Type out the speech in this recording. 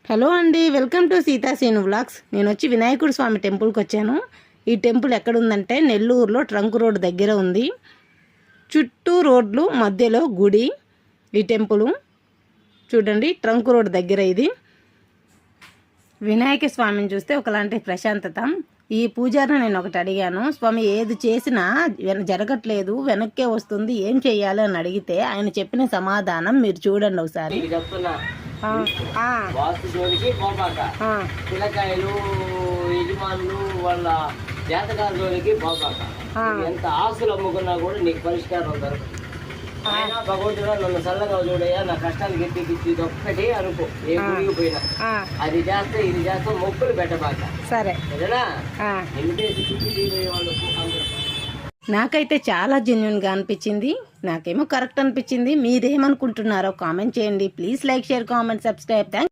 Hello అండి, welcome to Sita Seenu vlogs. నేను వచ్చి వినాయకుడు స్వామి టెంపుల్కి వచ్చాను. ఈ టెంపుల్ ఎక్కడుందంటే నెల్లూరులో ట్రంక్ రోడ్ దగ్గర ఉంది. చుట్టూ రోడ్లు మధ్యలో గుడి. ఈ టెంపుల్ చూడండి, ట్రంక్ రోడ్ దగ్గర ఇది. వినాయక స్వామిని చూస్తే ఒకలాంటి ప్రశాంతత. ఈ పూజారిని నేను ఒకటి అడిగాను, స్వామి ఏది చేసినా జరగట్లేదు, వెనక్కే వస్తుంది, ఏం చెయ్యాలి అని అడిగితే ఆయన చెప్పిన సమాధానం మీరు చూడండి ఒకసారి. వాస్తు జోలికి పోబాక, పిల్లకాయలు యజమానులు వాళ్ళ జాతకాల జోలికి పోబాక. ఎంత ఆస్తులు అమ్ముకున్నా కూడా నీకు పరిష్కారం దొరకదు. ఆయన భగవంతుడు నన్ను చల్లగా చూడయ్యా, నా కష్టాలు గెట్టికిచ్చి ఒక్కటే అనుకో, ఏ గుడికి పోయినా అది చేస్తే ఇది చేస్తే మొక్కులు పెట్టబాక. సరే, వాళ్ళు నాకైతే చాలా జెన్యున్గా అనిపించింది. నాకేమో కరెక్ట్ అనిపించింది. మీరేమనుకుంటున్నారో కామెంట్ చేయండి. Please like, share, comment, subscribe. Thank